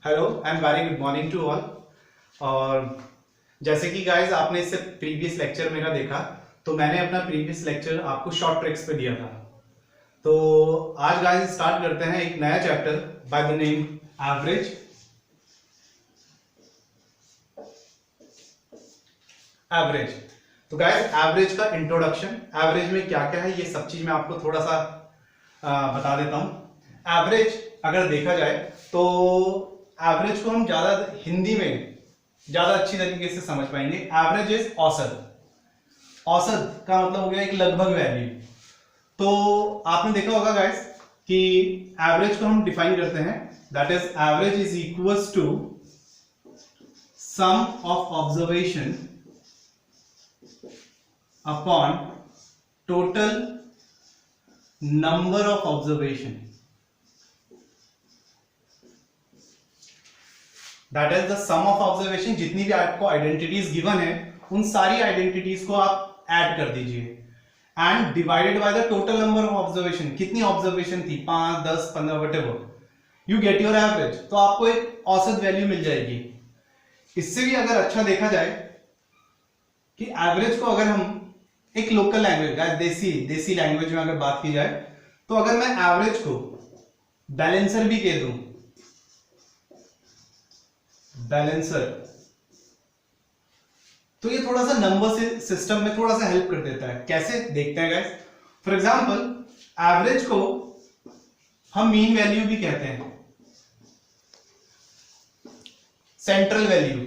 Hello and very good morning to all. और जैसे कि गाइस आपने इससे प्रीवियस लेक्चर मेरा देखा, तो मैंने अपना प्रीवियस लेक्चर आपको शॉर्ट ट्रिक्स पे दिया था। तो आज गाइस स्टार्ट करते हैं एक नया chapter by the name average. Average तो गाइस एवरेज का इंट्रोडक्शन, एवरेज में क्या क्या है ये सब चीज मैं आपको थोड़ा सा बता देता हूं। एवरेज अगर देखा जाए तो एवरेज को हम ज्यादा हिंदी में ज्यादा अच्छी तरीके से समझ पाएंगे। एवरेज इज औसत। औसत का मतलब हो गया एक लगभग वैल्यू। तो आपने देखा होगा गाइस कि एवरेज को हम डिफाइन करते हैं, that is average is equals to sum of observation upon total number of observation. That is the sum of observation. जितनी भी आपको आइडेंटिटीज गिवन है उन सारी आइडेंटिटीज को आप ऐड कर दीजिए and divided by the total number of observation. कितनी ऑब्जर्वेशन थी, 5, 10, 15 whatever, you get your average. तो आपको एक औसत वैल्यू मिल जाएगी। इससे भी अगर अच्छा देखा जाए कि एवरेज को अगर हम एक लोकल लैंग्वेज, देसी लैंग्वेज में अगर बात की जाए, तो अगर मैं एवरेज को बैलेंसर भी कह दूं, बैलेंसर, तो ये थोड़ा सा नंबर से सिस्टम में थोड़ा सा हेल्प कर देता है। कैसे देखते हैं गाइस? फॉर एग्जांपल एवरेज को हम मीन वैल्यू भी कहते हैं, सेंट्रल वैल्यू।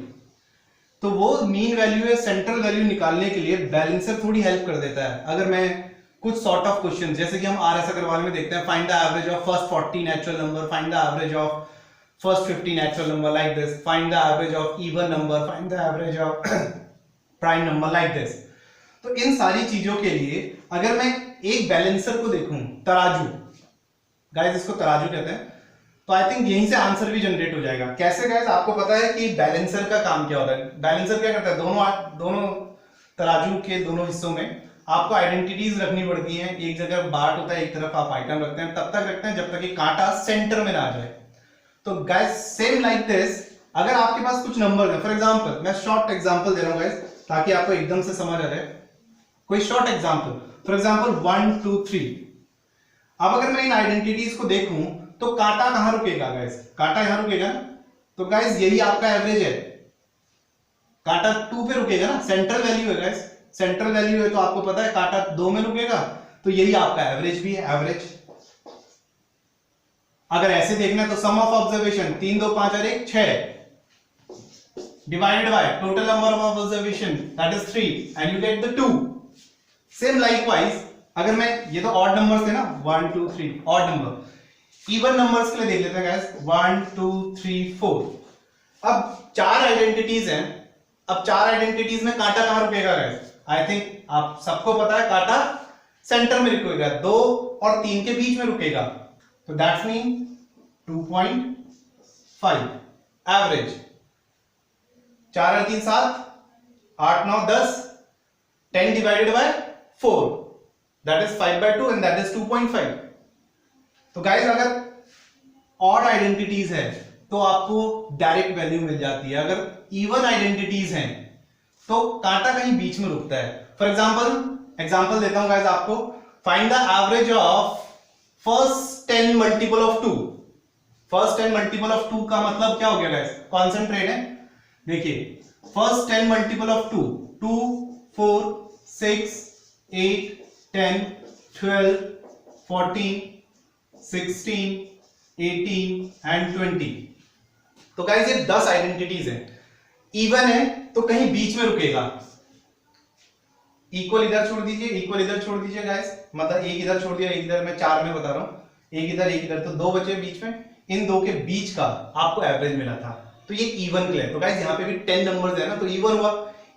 तो वो मीन वैल्यू है, सेंट्रल वैल्यू निकालने के लिए बैलेंसर थोड़ी हेल्प कर देता है। अगर मैं कुछ सॉर्ट ऑफ क्वेश्चन, जैसे कि हम आरएस अग्रवाल में देखते हैं, find the average of first 40 natural number, find the average of first 50 natural number like this, find the average of even number, find the average of prime number like this। तो इन सारी चीजों के लिए अगर मैं एक बैलेंसर को देखूं, तराजू, गाइस इसको तराजू कहते हैं, तो आई थिंक यहीं से आंसर भी जनरेट हो जाएगा। कैसे गाइस? आपको पता है कि बैलेंसर का काम क्या होता है। बैलेंसर क्या करता है, दोनों तराजू के दोनों हिस्सों में आपको आइडेंटिटीज रखनी पड़ती हैं। एक जगह बाट होता है, एक तरफ आप आइटम रखते हैं, तब तक रखते हैं जब तक कि कांटा सेंटर में ना आ जाए। तो गाइस सेम लाइक दिस, अगर आपके पास कुछ नंबर है, फॉर एग्जांपल मैं शॉर्ट एग्जांपल दे रहा हूं गाइस ताकि आपको एकदम से समझ आ जाए। कोई शॉर्ट एग्जांपल, फॉर एग्जांपल 1 2 3। अब अगर मैं इन आइडेंटिटीज को देखूं तो कांटा कहां रुकेगा गाइस? कांटा यहां रुकेगा ना। तो गाइस यही आपका एवरेज है, कांटा 2 पे रुकेगा ना, सेंट्रल वैल्यू है गाइस। सेंट्रल वैल्यू है तो आपको पता है कांटा 2 में रुकेगा, तो यही आपका एवरेज भी है, एवरेज। अगर ऐसे देखना है तो सम ऑफ ऑब्जर्वेशन 3 2 5 और 1 6 divided by total number of observation that is 3 and you get the 2। Same likewise अगर मैं, ये तो ऑड नंबर्स थे ना, 1 2 3 ऑड नंबर, इवन नंबर्स के लिए देख लेते हैं गाइस, 1 2 3 4। अब 4 आइडेंटिटीज हैं। अब 4 आइडेंटिटीज में कांटा कहां रुकेगा गाइस? आई थिंक आप सबको पता है कांटा सेंटर में रुकेगा, 2 और 3 के बीच में रुकेगा। तो दैट्स मीन 2.5 एवरेज। 4 और 3 7, 8 9 10, 10 divided by 4 that is 5/2 and that is 2.5। तो गाइस अगर ऑड आइडेंटिटीज है तो आपको डायरेक्ट वैल्यू मिल जाती है। अगर इवन आइडेंटिटीज हैं तो कांटा कहीं बीच में रुकता है। फॉर एग्जांपल देता हूं गाइस आपको, find the average of first 10 multiple of 2। First 10 multiple of 2 का मतलब क्या हो गया गाइस? कॉन्सेंट्रेट है। देखिए फर्स्ट 10 मल्टीपल ऑफ 2, 2 4 6 8 10 12 14 16 18 एंड 20। तो गाइस ये 10 आइडेंटिटीज है। इवन है तो कहीं बीच में रुकेगा। इक्वल इधर छोड़ दीजिए, इक्वल इधर छोड़ दीजिए गाइस, मतलब एक इधर छोड़ दिया, एक इधर, मैं 4 में बता रहा हूं, एक इधर, तो 2 बचे बीच में। इन 2 के बीच का आपको एवरेज मिला था, तो ये इवन के लिए। तो गाइस यहाँ पे भी 10 नंबर्स है ना, तो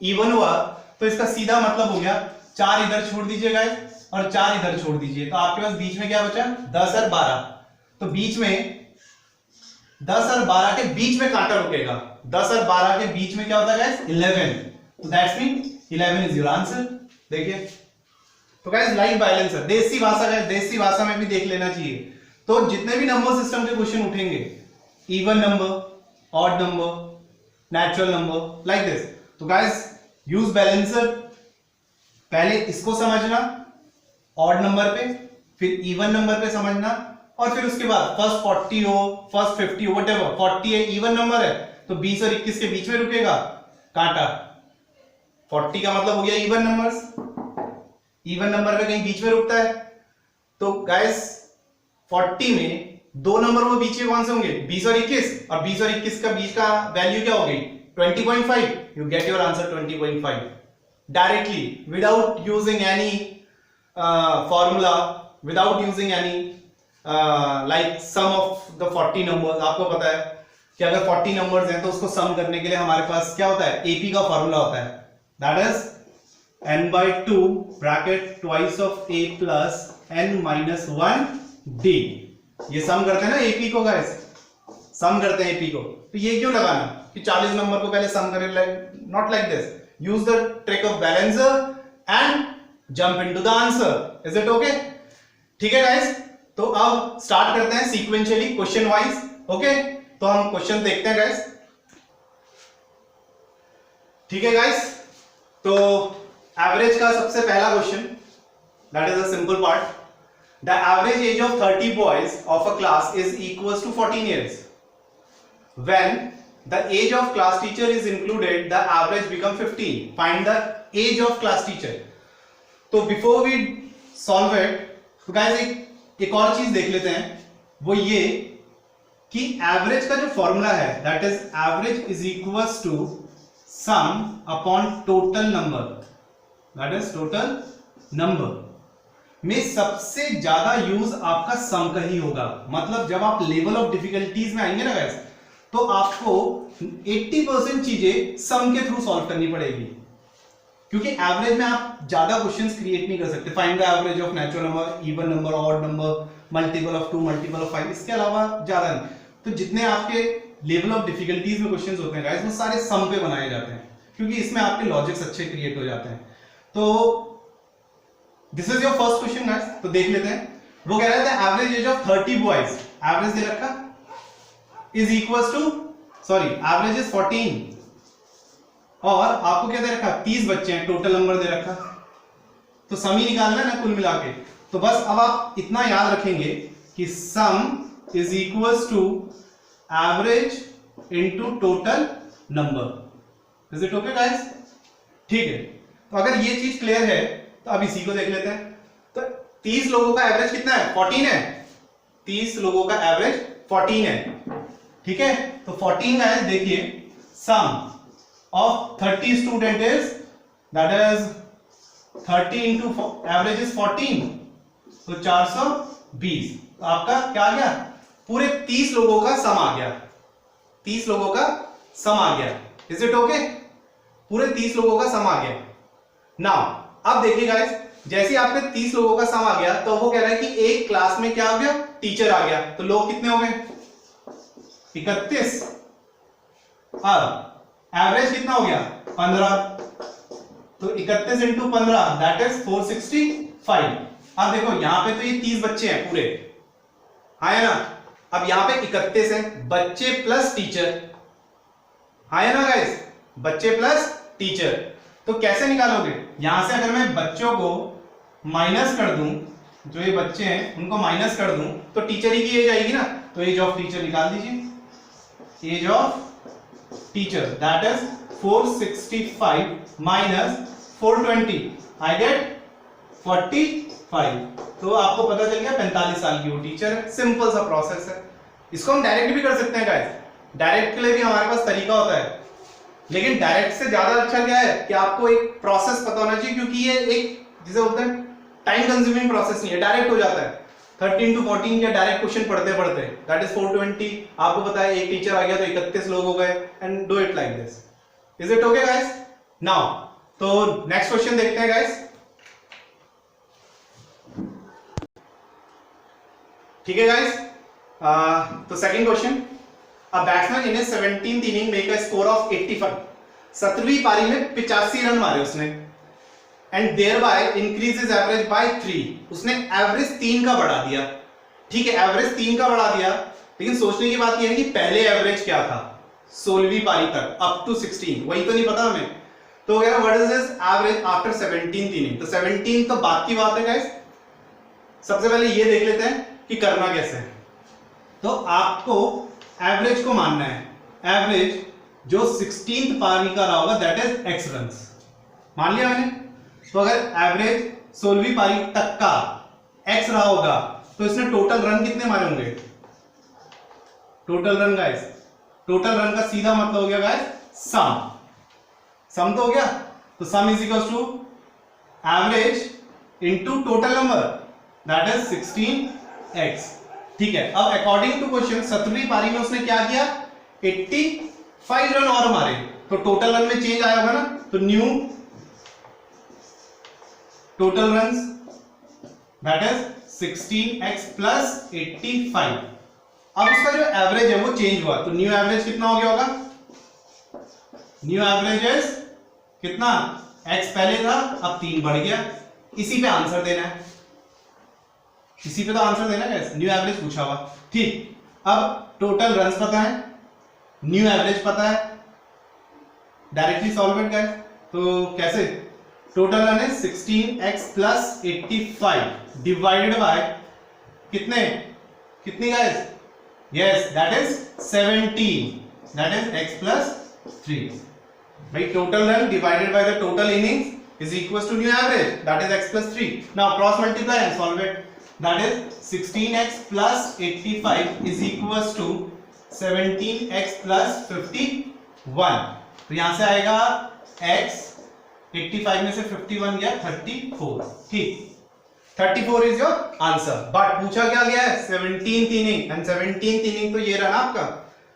इवन हुआ तो इसका सीधा मतलब हो गया 4 इधर छोड़ दीजिए गाइस और 4 इधर छोड़ दीजिए, तो आपके पास बीच में क्या बचा? 10 और 12। तो बीच में 10 और 12 के बीच में कांटा रुकेगा। 10 और 12 के बीच में क्या होता है गाइस? 11। तो that's mean 11 is your answer. देखिए तो गाइस लाइक बैलेंसर, देसी भाषा में भी देख लेना चाहिए। तो जितने भी नंबर सिस्टम के क्वेश्चन उठेंगे, even number, odd number, natural number, like this. तो गाइस यूज बैलेंसर, पहले इसको समझना ऑड नंबर पे, फिर इवन नंबर पे समझना, और फिर उसके बाद फर्स्ट 40 हो, फर्स्ट 50 हो, व्हाटएवर, 40 है इवन नंबर है तो 20 और 21 के बीच में रुकेगा कांटा, 40 का मतलब हो गया इवन नंबर्स, इवन नंबर पे कहीं बीच में रुकता है। तो गाइस 40 में दो नंबर वो बीच में कौन से होंगे, 20 और 21, और 20 और 21 का बीच का वैल्यू क्या हो गई 20.5, you get your answer 20.5 directly without using any formula, without using any like sum of the 40 numbers. आपको पता है कि अगर 40 नंबर्स हैं तो उसको सम करने के लिए हमारे पास क्या होता है, एपी का फॉर्मूला होता है, that is n/2 bracket twice of a plus n-1 d। ये सम करते हैं ना एपी को गाइस, सम करते हैं एपी को। तो ये क्यों लगाना कि 40 नंबर को पहले सम करें, not like this, use the trick of balancer and jump into the answer. Is it okay? ठीक है गाइस, तो अब स्टार्ट करते हैं सीक्वेंशियली क्वेश्चन वाइज। ओके, तो हम क्वेश्चन देखते हैं गाइस। ठीक है गाइस, तो एवरेज का सबसे पहला question, that is a simple part. The average age of 30 boys of a class is equals to 14 years. When the age of class teacher is included, the average become 15. Find the age of class teacher. तो before we solve it, तो guys एक और चीज देख लेते हैं, वो ये कि एवरेज का जो फॉर्मूला है that is average is equals to sum upon total number, that is total number में सबसे ज्यादा यूज आपका सम का ही होगा। मतलब जब आप लेवल ऑफ डिफिकल्टीज में आएंगे ना गाइस, तो आपको 80% चीजें सम के थ्रू सॉल्व करनी पड़ेगी, क्योंकि एवरेज में आप ज्यादा क्वेश्चंस क्रिएट नहीं कर सकते। Find the average of natural number, even number, odd number, multiple of 2, multiple of 5, इसके अलावा ज्यादा नहीं। तो जितने आपके लेवल ऑफ डिफिकल्टीज में क्वेश्चंस होते हैं गाइस, वो सारे सम पे बनाए जाते हैं, क्योंकि इसमें आपके लॉजिक्स अच्छे क्रिएट हो जाते हैं। तो this is your first question guys, तो देख लेते हैं। वो कह रहा था average age of 30 boys, average दे रखा is equals to, sorry average is 14, और आपको क्या दे रखा 30 बच्चे हैं, टोटल नंबर दे रखा, तो सम ही निकालना है ना कुल मिला के। तो बस अब आप इतना याद रखेंगे कि sum is equals to average into total number. Is it okay guys? ठीक है, तो अगर ये चीज क्लियर है तो अब इसी को देख लेते हैं। तो 30 लोगों का एवरेज कितना है, 14 है, 30 लोगों का एवरेज 14 है। ठीक है, तो 14 है, देखिए sum of 30 student is that is 30 into average is 14, तो 420। तो आपका क्या आ गया, पूरे 30 लोगों का सम आ गया, 30 लोगों का सम आ गया। Is it okay? पूरे 30 लोगों का सम आ गया। नाउ अब देखिए गाइस, जैसे आपके 30 लोगों का सम आ गया, तो वो कह रहा है कि एक क्लास में क्या आ गया, टीचर आ गया, तो लोग कितने हो गए 31। अब एवरेज कितना हो गया 15, तो 31 इंटू 15 दैट इज 465। अब देखो यहां पे तो ये 30 बच्चे हैं पूरे, है ना। अब यहां पे 31 है, बच्चे प्लस टीचर, है ना गाइस, बच्चे प्लस टीचर। तो कैसे निकालोगे, यहां से अगर मैं बच्चों को माइनस कर दूं, जो ये बच्चे हैं उनको माइनस कर दूं, तो टीचर ही की एज आएगी ना, तो एज ऑफ टीचर निकाल दीजिए। Age of teacher that is 465 minus 420, I get 45। तो आपको पता चल गया 45 साल की वो टीचर है। सिंपल सा प्रोसेस है। इसको हम डायरेक्ट भी कर सकते हैं गाइस, डायरेक्ट के लिए भी हमारे पास तरीका होता है, लेकिन डायरेक्ट से ज्यादा अच्छा क्या है कि आपको एक प्रोसेस पता होना चाहिए, क्योंकि ये एक जिसे बोलते हैं टाइम कंज्यूमिंग प्रोसेस नहीं है, डायरेक्ट हो जाता है। 13 to 14 के डायरेक्ट क्वेश्चन पढ़ते पढ़ते दैट इज 420, आपको पता है एक टीचर आ गया तो 31 लोग हो गए, and do it like this. Is it okay guys? Now तो नेक्स्ट क्वेश्चन देखते हैं गाइस। ठीक है गाइस, तो second question, A batsman in his 17th inning make a score of 85. 17वीं पारी में 85 रन मारे उसने, and thereby increase his average by 3. उसने एवरेज 3 का बढ़ा दिया। ठीक है, एवरेज 3 का बढ़ा दिया, लेकिन सोचने की बात यह है कि पहले एवरेज क्या था। 16वीं पारी तक अप टू 16, वही तो नहीं पता हमें। तो कह रहा what is this average after 17th inning. तो 17 तो बात की बात है गाइस। सबसे पहले ये देख लेते हैं कि करना कैसे है। तो आपको एवरेज को मानना है, एवरेज जो 16th पारी का रहा होगा दैट इज एक्स रन्स, मान लिया मैंने। तो अगर एवरेज 16वीं पारी तक का एक्स रहा होगा तो इसने टोटल रन कितने मारे होंगे, total run guys, total run का सीधा मतलब हो गया गाइस सम, सम तो हो गया। तो sum is equal to average into total number that is 16x। ठीक है, अब अकॉर्डिंग टू क्वेश्चन 17वीं पारी में उसने क्या किया, 85 रन और मारे, तो टोटल रन में चेंज आया होगा ना। तो new total runs that is 16x plus 85। अब उसका जो एवरेज है वो चेंज हुआ, तो न्यू एवरेज कितना हो गया होगा, न्यू एवरेज इज कितना, x पहले था अब 3 बढ़ गया। इसी पे आंसर देना है, इसी पे तो आंसर देना है, न्यू एवरेज पूछा हुआ। ठीक, अब टोटल रन्स पता है, न्यू एवरेज पता है, डायरेक्टली सॉल्व इट गाइस। तो कैसे, टोटल रन है 16x प्लस 85 डिवाइडेड बाय कितने, कितनी guys, yes that is 17, that is x plus 3। भाई total run divided by the total innings is equal to new average that is x plus 3। Now cross multiply and solve it, that is 16x plus 85 is equal to 17x plus 51। तो यहां से आएगा x, 85 में से 51 गया 34। ठीक, 34 is your answer. But पूछा क्या गया है, 17th inning, and 17th inning तो ये रहा ना आपका,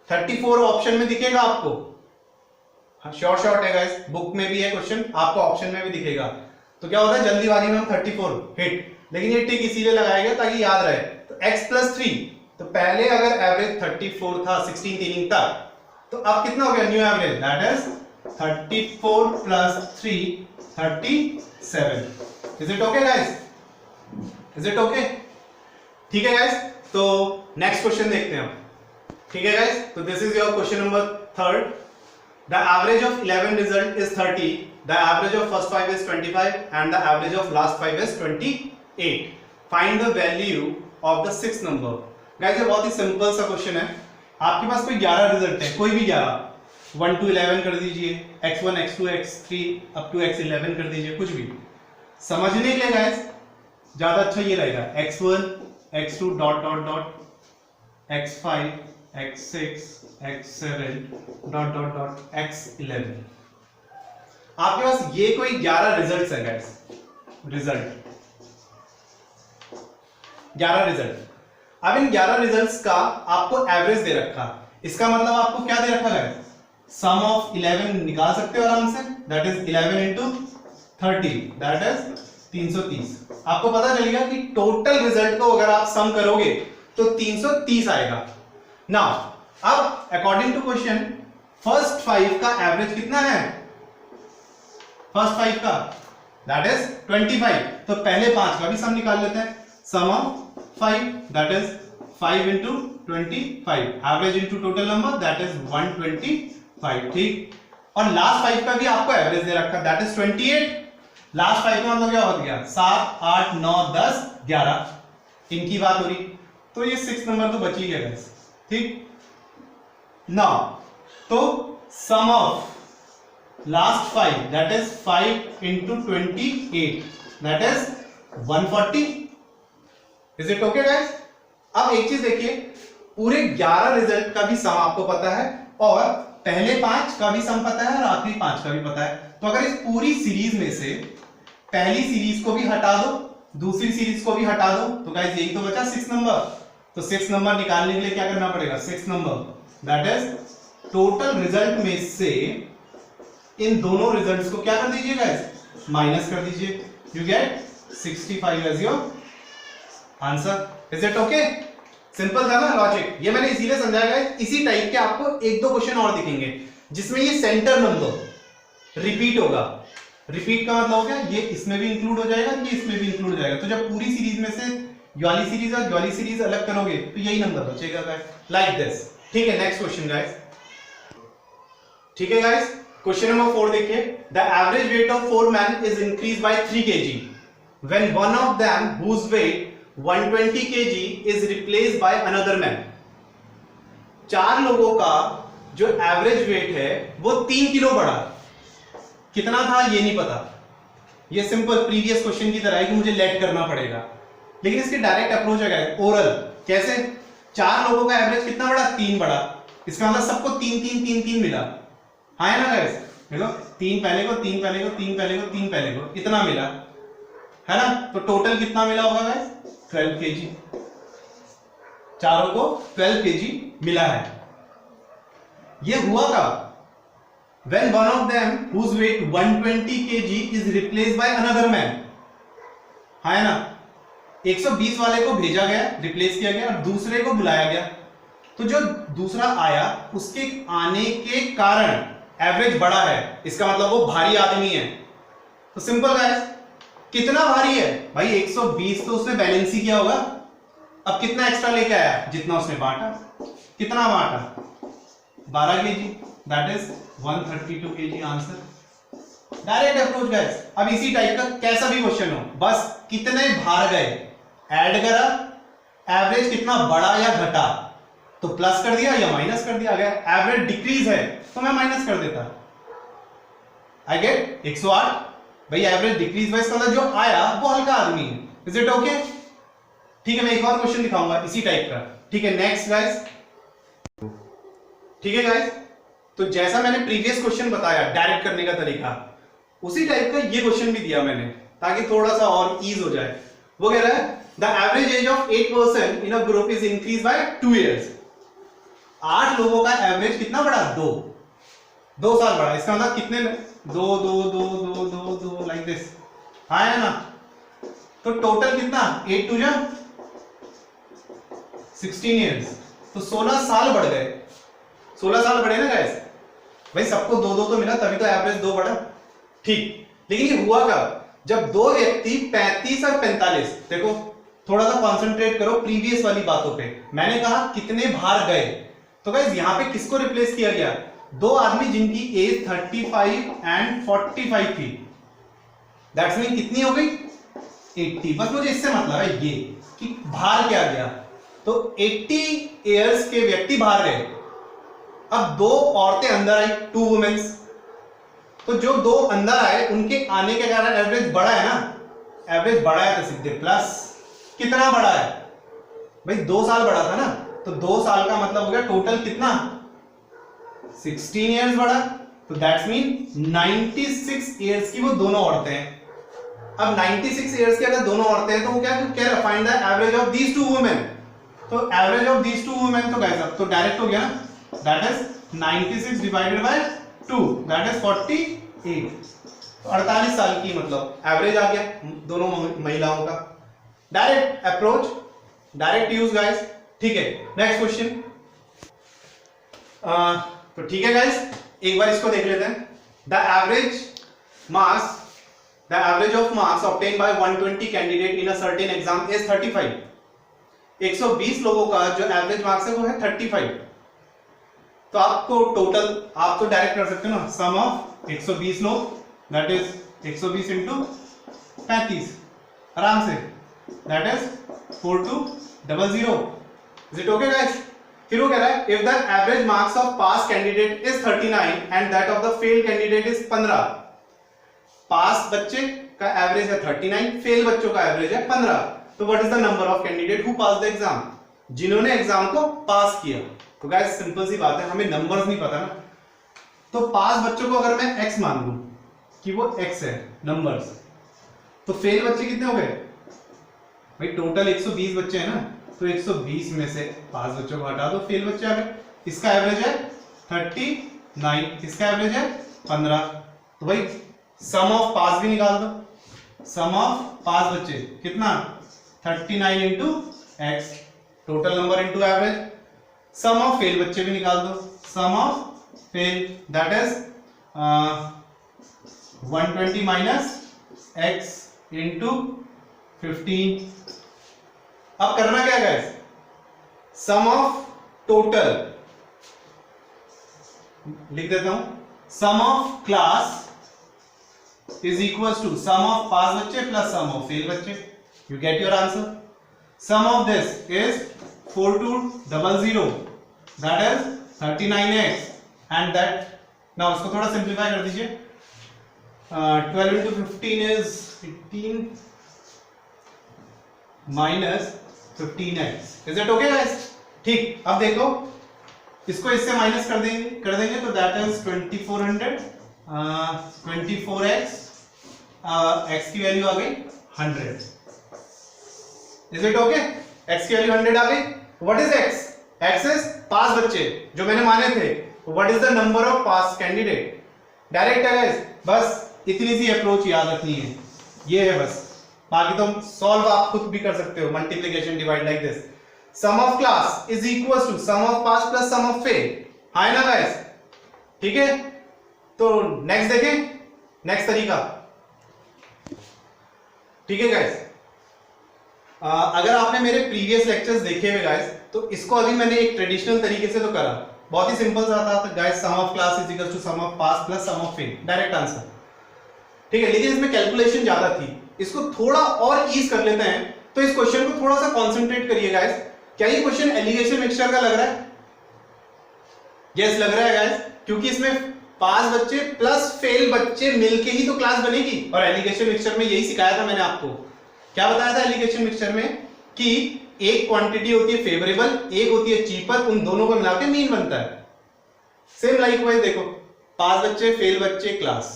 34 ऑप्शन में दिखेगा आपको, शॉर्ट शॉर्ट है गाइस, बुक में भी है क्वेश्चन, आपको ऑप्शन में भी दिखेगा। तो क्या होता है जल्दीबाजी में हम 34 हिट, लेकिन ये टिक इसीलिए लगाएगा ताकि याद रहे। तो x प्लस 3, तो पहले अगर एवरेज 34 था 16th इनिंग तक, तो अब कितना हो गया new average, that is 34 plus 3 37। Is it okay guys, is it okay? ठीक है गाइस, तो नेक्स्ट क्वेश्चन देखते हैं हम। ठीक है गाइस, तो this is your question number 3rd। The average of 11 result is 30, the average of first 5 is 25 and the average of last 5 is 28। Find the value of the 6th number. Guys ये बहुत ही simple सा question है। आपके पास कोई 11 result है, कोई भी 11, 1 to 11 कर दीजिए, x1 x2 x3 up to x11 कर दीजिए, कुछ भी। समझने के लिए गाइस ज्यादा अच्छा ये रहेगा, x1 x2 dot dot dot x5 x6 x7 dot dot dot x11। आपके पास ये कोई 11 रिजल्ट्स है गाइस, रिजल्ट 11 रिजल्ट। अब इन 11 रिजल्ट्स का आपको एवरेज दे रखा, इसका मतलब आपको क्या दे रखा है, सम ऑफ 11 निकाल सकते हो आराम से, that is 11 into 30 that is 330। आपको पता चलेगा कि टोटल रिजल्ट को अगर आप सम करोगे तो 330 आएगा। नाउ अब अकॉर्डिंग टू क्वेश्चन फर्स्ट 5 का एवरेज कितना है, फर्स्ट 5 का दैट इज 25। तो पहले 5 का भी सम निकाल लेते हैं, sum of 5 that is 5 into 25 average into total number that is 125। ठीक, और लास्ट 5 का भी आपको एवरेज दे रखा दैट इज 28। लास्ट 5 का मतलब क्या हो गया, 7 8 9 10 11, इनकी बात हो रही। तो ये 6 नंबर तो बच ही गया गाइस। ठीक, नाउ तो sum of last 5 that is 5 into 28 that is 140। Is it okay guys? अब एक चीज देखिए, पूरे 11 रिजल्ट का भी सम आपको पता है और पहले 5 का भी सम पता है और आखिरी 5 का भी पता है। तो अगर इस पूरी सीरीज में से पहली सीरीज को भी हटा दो, दूसरी सीरीज को भी हटा दो, तो गाइस यही तो बचा 6 नंबर। तो 6 नंबर निकालने के लिए क्या करना पड़ेगा, 6 number that is total result में से इन दोनों रिजल्ट्स को क्या कर दीजिए गाइस, माइनस कर दीजिए, you get 65 as your answer. Is it okay? Simple था ना लॉजिक, ये मैंने इसीलिए समझाया गाइस। इसी टाइप के आपको 1-2 क्वेश्चन और दिखेंगे जिसमें ये सेंटर नंबर रिपीट होगा। रिपीट का मतलब हो गया ये इसमें भी इंक्लूड हो जाएगा, ये इसमें भी इंक्लूड हो जाएगा। तो जब पूरी सीरीज में से वाली सीरीज और वाली सीरीज अलग करोगे तो यही नंबर बचेगा गाइस, लाइक दिस। ठीक है, नेक्स्ट क्वेश्चन गाइस। ठीक है गाइस, क्वेश्चन नंबर 4 देखिए, the average weight of 4 man is increase by 3 kg when one of them whose weight 120 kg is replaced by another man. 4 लोगों का जो average weight है वो 3 किलो बढ़ा, कितना था ये नहीं पता, ये सिंपल प्रीवियस क्वेश्चन की तरह है कि मुझे लेट करना पड़ेगा, लेकिन इसकी डायरेक्ट अप्रोच है ओरल। कैसे? 4 लोगों का एवरेज कितना बढ़ा? 3 बढ़ा, इसका मतलब सबको 3 3 3 3 मिला, हाँ है ना गाइस? देखो 3 पहले को, 3 पहले को, 3 पहले को, 3 पहले को, इतना मिला है ना। तो टोटल कितना मिला होगा गाइस? 12 kg, चारों को 12 kg मिला है। ये हुआ का when one of them whose weight 120 kg is replaced by another man, है ना। 120 वाले को भेजा गया, रिप्लेस किया गया, और दूसरे को बुलाया गया, तो जो दूसरा आया उसके आने के कारण एवरेज बढ़ा है, इसका मतलब वो भारी आदमी है। तो सिंपल गाइस, कितना भारी है भाई? 120 तो उसने बैलेंस ही किया होगा, अब कितना एक्स्ट्रा लेके आया? जितना उसने बांटा। कितना बांटा? 12 kg, that is 132 kg answer. Direct approach guys. अब इसी टाइप का कैसा भी क्वेश्चन हो, बस कितने भार गए ऐड करा, एवरेज कितना बढ़ा या घटा तो प्लस कर दिया या माइनस कर दिया। अगर एवरेज डिक्रीज है तो मैं माइनस कर देता। आई गेट 108 भाई, एवरेज डिक्रीज वाइज मतलब जो आया वो हल्का आदमी है। Is it okay? ठीक है, मैं एक और क्वेश्चन दिखाऊंगा इसी टाइप का। ठीक है, नेक्स्ट गाइस। ठीक है गाइस, तो जैसा मैंने प्रीवियस क्वेश्चन बताया डायरेक्ट करने का तरीका, उसी टाइप का ये क्वेश्चन भी दिया मैंने, ताकि थोड़ा सा और ईज हो जाए। वो कह रहा है the average age of 8 person in a group is increase bye 2 years। 8 लोगों का एवरेज कितना बढ़ा? 2 साल बढ़ा। इसका मतलब कितने में? 2 2 2 2 2 2 लाइक दिस, हाँ है ना। तो टोटल कितना? 8 2 जा 16 years, तो 16 साल बढ़ गए। 16 साल बढ़े ना गाइस भाई, सबको 2 2 तो मिला, तभी तो एवरेज 2 बढ़ा। ठीक, लेकिन ये हुआ कब? जब 2 व्यक्ति 35 और 45, देखो थोड़ा सा कंसंट्रेट करो प्रीवियस वाली बातों पे। मैंने कहा कितने भार गए, तो गाइस यहां पे किसको रिप्लेस किया गया? 2 आदमी जिनकी एज 35 एंड 45 थी, दैट्स मीन कितनी हो गई? 80। बस मुझे इससे मतलब है ये कि भार क्या गया, तो 80 ईयर्स के व्यक्ति बाहर गए। अब 2 औरतें अंदर आई, 2 वुमेन्स, तो जो 2 अंदर आए उनके आने के कारण एवरेज बढ़ा है ना। एवरेज बढ़ा है तो सीधे प्लस। कितना बढ़ा है भाई? 2 साल बढ़ा था ना, तो 2 साल का मतलब हो गया टोटल कितना? 16 ईयर्स बढ़ा, तो दैट्स मीन 96 ईयर्स की वो दोनों औरतें हैं। अब 96 ईयर्स की अगर दोनों औरतें हैं तो वो क्या कह रहा है? Find the average of these 2 women. तो एवरेज ऑफ दीज 2 वुमेन तो कैसा? तो डायरेक्ट हो गया ना, that is 96 divided by 2, that is 48। तो 48 साल की मतलब एवरेज आ गया दोनों महिलाओं का। Direct approach, direct use guys. ठीक है, नेक्स्ट क्वेश्चन। तो ठीक है गाइस, एक बार इसको देख लेते हैं। The average of marks obtain bye 120 candidate in a certain exam is 35। 120 लोगों का जो एवरेज मार्क्स है वो है 35। तो आपको टोटल, आप तो डायरेक्ट कर सकते हो ना, सम ऑफ 120 लोग, दैट इज 120 इंटू 35, आराम से, that is 4200। Is it okay guys? फिर वो कह रहा है if the average marks of pass candidate is 39 and that of the fail candidate is 15। पास बच्चे का एवरेज है 39, फेल बच्चों का एवरेज है 15, तो what is the number of candidate who pass the exam? जिन्होंने एग्जाम को पास किया। तो गाइस सिंपल सी बात है, हमें नंबर्स नहीं पता ना, तो पास बच्चों को अगर मैं x मान लूं कि वो x है नंबर्स, तो फेल बच्चे कितने हो गए भाई? टोटल 120 बच्चे हैं ना, तो 120 में से पास बच्चों को हटा दो, फेल बच्चे आ गए। इसका एवरेज है 39, इसका एवरेज है 15, तो भाई सम ऑफ पास भी निकाल दो। सम ऑफ पास बच्चे कितना? 39 into x, total number into average. Sum of fail बच्चे भी निकाल दो। Sum of fail that is 120 minus x into 15। अब करना क्या गाइस? सम ऑफ टोटल लिख देता हूं, sum of class is equal to sum of pass बच्चे प्लस सम ऑफ फेल बच्चे. You get your answer. Sum of this is 4200, that is 39x, and that now इसको थोड़ा simplify कर दीजिए. 12 into 15 is 18 minus 15x. Is it okay guys? ठीक. अब देखो इसको इससे माइनस कर देंगे तो दैट इज 2400, 24x, x की वैल्यू आ गई 100. Is it okay? x की वैल्यू 100 आ गई. What is x? x is पास बच्चे जो मैंने माने थे. What is the number of pass candidate? Direct है गाइस. बस इतनी सी अप्रोच याद रखनी है, ये है बस. बाकी तो सॉल्व आप खुद भी कर सकते हो. Multiplication divide like this. Sum of class is equal to sum of pass plus sum of fail. है ना गाइस? ठीक है. तो नेक्स्ट देखें, नेक्स्ट तरीका. ठीक है गाइस. अगर आपने मेरे प्रीवियस लेक्चर्स देखे हुए गाइस, तो इसको अभी मैंने एक ट्रेडिशनल तरीके से तो करा. बहुत ही सिंपल सा था guys. Sum of class is equal to sum of pass plus sum of fail. Direct answer. ठीक है. लेकिन इसमें कैलकुलेशन ज्यादा थी. इसको थोड़ा और ईज कर लेते हैं. तो इस क्वेश्चन को थोड़ा सा कंसंट्रेट करिए गाइस. क्या ये क्वेश्चन एलिगेशन मिक्सचर का लग रहा है? यस लग रहा है गाइस, क्योंकि इसमें पास बच्चे प्लस फेल बच्चे मिलके ही तो क्लास बनेगी. और एलिगेशन मिक्सचर में यही सिखाया था मैंने आपको. क्या बताया था एलिगेशन मिक्सचर में? कि एक क्वांटिटी होती है फेवरेबल, एक होती है चीपर, उन दोनों को मिलाकर मीन बनता है. सेम लाइकवाइज देखो, पास बच्चे फेल बच्चे क्लास.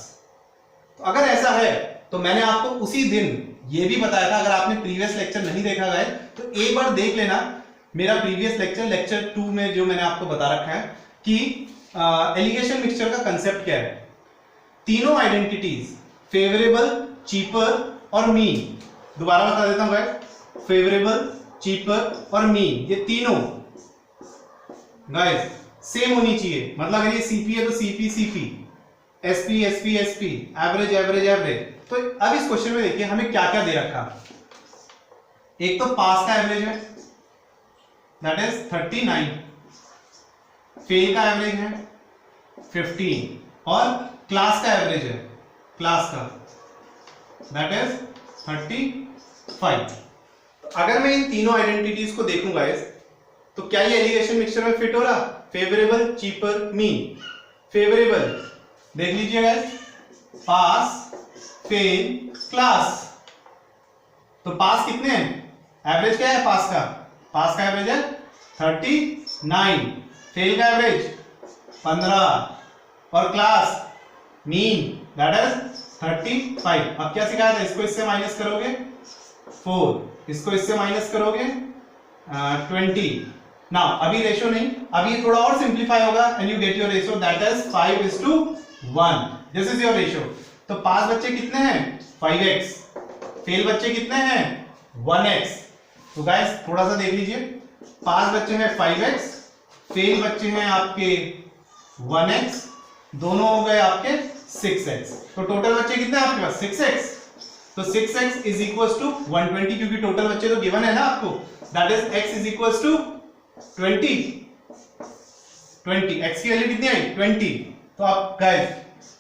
तो अगर ऐसा है तो मैंने आपको उसी दिन ये भी बताया था. अगर आपने प्रीवियस लेक्चर नहीं देखा है तो एक बार देख लेना. मेरा प्रीवियस लेक्चर 2 में जो मैंने आपको बता रखा है कि एलिगेशन मिक्सचर का कंसेप्ट क्या है. तीनों आइडेंटिटीज फेवरेबल, चीपर और मीन. दोबारा बता देता हूं गाइस. फेवरेबल, चीपर और मीन, ये तीनों गाइस सेम होनी चाहिए. मतलब अगर ये सीपी है तो CP CP, SP SP SP, average average average. तो अब इस क्वेश्चन में देखिए हमें क्या क्या दे रखा. एक तो पास का एवरेज है, दैट इज 39. फेल का एवरेज है 15 और क्लास का एवरेज है, क्लास का, दैट इज 35. तो अगर मैं इन तीनों आइडेंटिटीज को देखूं गाइस, तो क्या ये एलिगेशन मिक्सचर में फिट हो रहा? Favourable, cheaper, mean. फेवरेबल देख लीजिए गाइस, पास, फेल, क्लास. तो पास कितने हैं? एवरेज क्या है पास का? पास का एवरेज है 39. फेल का एवरेज 15 और क्लास मीन दैट इज 35. अब क्या सिखाया था? इसको इससे माइनस करोगे 4, इसको इससे माइनस करोगे 20. नाउ अभी रेशियो नहीं, अभी ये थोड़ा और सिंप्लीफाई होगा and you get your ratio that is 5:1. This is your ratio. तो पास बच्चे कितने हैं? 5x. फेल बच्चे कितने हैं? 1x. तो गाइस थोड़ा सा देख लीजिए, पास बच्चे हैं 5x, फेल बच्चे हैं आपके 1x, दोनों हो गए आपके 6x. तो टोटल बच्चे कितने हैं आपके पास? 6x. तो 6x इज इक्वल टू 120, क्योंकि टोटल बच्चे तो गिवन है ना आपको. That is x is equal to 20. x की वैल्यू कितनी आई? 20. तो आप guys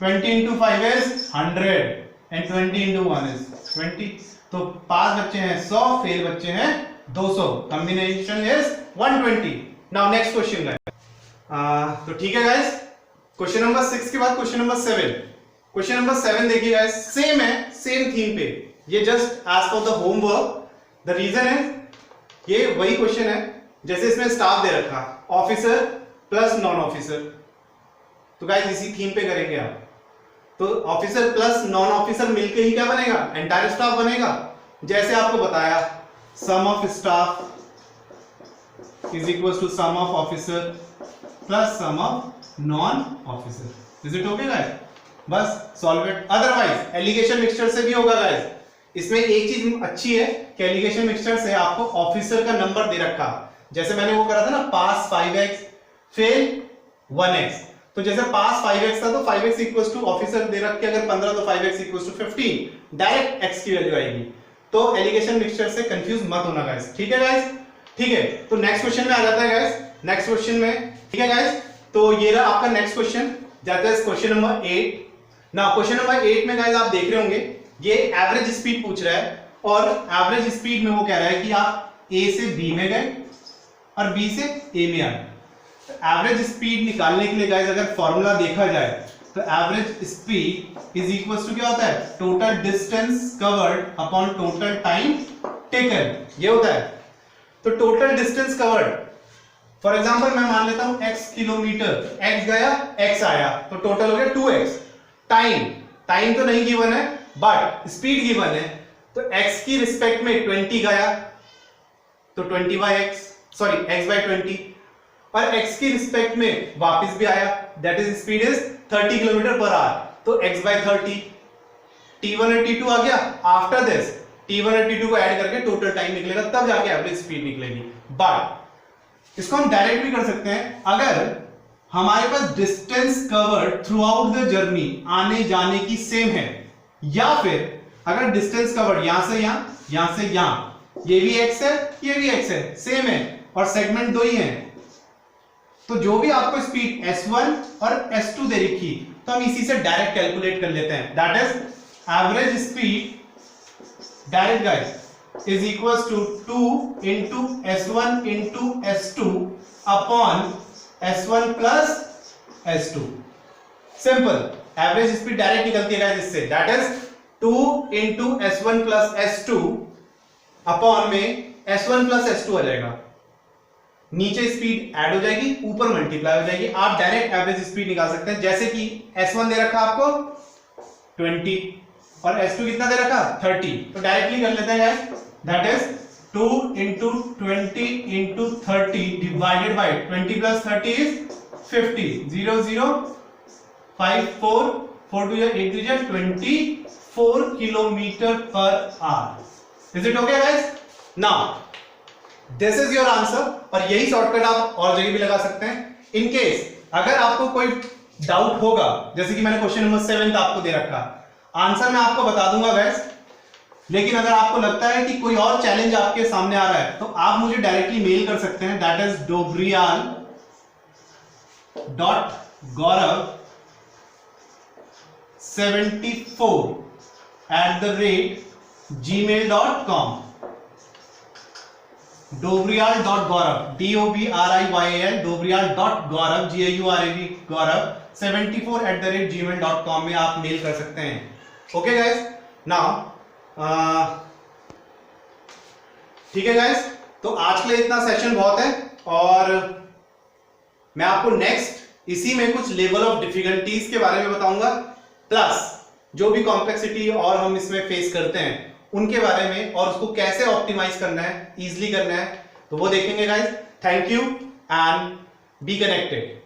20 into 5 is 100 and 20 into 1 is 20. तो पास बच्चे हैं 100, फेल बच्चे हैं 200. Combination is 120. Now next question guys. तो ठीक है गाइस, क्वेश्चन नंबर 6 के बाद क्वेश्चन नंबर 7. क्वेश्चन नंबर 7 देखिए गाइस, सेम है, सेम थीम पे. ये just as for the homework. The reason है ये वही क्वेश्चन है जैसे इसमें स्टाफ दे रखा, ऑफिसर प्लस नॉन ऑफिसर. तो गाइस इसी थीम पे करेंगे आप. तो ऑफिसर प्लस नॉन ऑफिसर मिलके ही क्या बनेगा? एंटायर स्टाफ बनेगा. जैसे आपको बताया, sum of staff is equal to sum of officer plus sum of non officer. Is it okay guys? बस solve it. Otherwise alligation mixture से भी होगा गाइस. इसमें एक चीज अच्छी है कि एलिगेशन मिक्सचर से आपको ऑफिसर का नंबर दे रखा. जैसे मैंने वो करा था ना, पास 5x, फेल 1x. तो जैसे पास 5x था तो 5x इक्वल्स टू ऑफिसर दे रख के अगर 15 तो 5x equals to 15. Direct x की वैल्यू आएगी. तो एलिगेशन मिक्सचर से कंफ्यूज मत होना गाइस. ठीक है गाइस? ठीक है. तो नेक्स्ट क्वेश्चन में आ जाता है गाइस. नेक्स्ट क्वेश्चन में, ठीक है गाइस, तो ये रहा आपका next question. That is question number 8। Now question number 8 में गाइस आप देख रहे होंगे ये एवरेज स्पीड पूछ रहा है और एवरेज स्पीड में वो कह रहा है कि आप ए से बी में गए और बी से ए में आए। तो एवरेज स्पीड निकालने के लिए गाइस अगर फॉर्मूला देखा जाए तो average speed is equal to क्या होता है, total distance covered upon total time taken, ये होता है। तो total distance covered, for example मैं मान लेता हूं x किलोमीटर, x गया x आया तो टोटल हो गया 2x। टाइम तो नहीं गिवन है बट स्पीड गिवन है, तो x की रिस्पेक्ट में 20 गया तो 20/x, सॉरी x/20, और x की रिस्पेक्ट में वापस भी आया, that is speed is 30 kilometre per hour, तो x/30। t1 और t2 आ गया, आफ्टर दिस t1 और t2 को ऐड करके टोटल टाइम निकलेगा, तब जाके एवरेज स्पीड निकलेगी। बट इसको हम डायरेक्ट भी कर सकते हैं, अगर हमारे पास distance covered throughout the journey आने जाने की सेम है, या फिर अगर डिस्टेंस कवर्ड यहां से यहां से यहां, ये भी x है ये भी x है, सेम है और सेगमेंट दो ही हैं, तो जो भी आपको स्पीड s1 और s2 दे रखी तो हम इसी से डायरेक्ट कैलकुलेट कर लेते हैं, that is average speed direct guys is equals to 2 into s1 into s2 upon s1 plus s2। Simple, average speed direct निकलती है गाइस इससे, that is 2 into s1 plus s2 upon में s1 plus s2 आ जाएगा, नीचे speed add हो जाएगी ऊपर multiply हो जाएगी। आप डायरेक्ट एवरेज स्पीड निकाल सकते हैं, जैसे कि s1 दे रखा आपको 20 और s2 कितना दे रखा 30, तो डायरेक्टली कर लेते हैं guys, that is 2 into 20 into 30 divided by 20 plus 30 is 50, 0 0 5 4 4 2 8 2 24 kilometer per hour। Is it okay guys? Now this is your answer, और यही शॉर्टकट आप और जगह भी लगा सकते हैं। इन केस अगर आपको कोई डाउट होगा, जैसे कि मैंने क्वेश्चन नंबर 7 आपको दे रखा, आंसर मैं आपको बता दूंगा गाइस, लेकिन अगर आपको लगता है कि कोई और चैलेंज आपके सामने आ रहा है तो आप मुझे डायरेक्टली मेल कर सकते हैं, that is dobriyal.gaurav74@gmail.com, dobriyal.gaurav dobriyal.gaurav gaurav74@gmail.com में आप मेल कर सकते हैं। ओके गाइस, नाउ ठीक है गाइस, तो आज के लिए इतना सेशन बहुत है, और मैं आपको नेक्स्ट इसी में कुछ लेवल ऑफ डिफिकल्टीज के बारे में बताऊंगा, प्लस जो भी कॉम्प्लेक्सिटी और हम इसमें फेस करते हैं उनके बारे में, और उसको कैसे ऑप्टिमाइज करना है, इजीली करना है, तो वो देखेंगे guys. Thank you and be connected.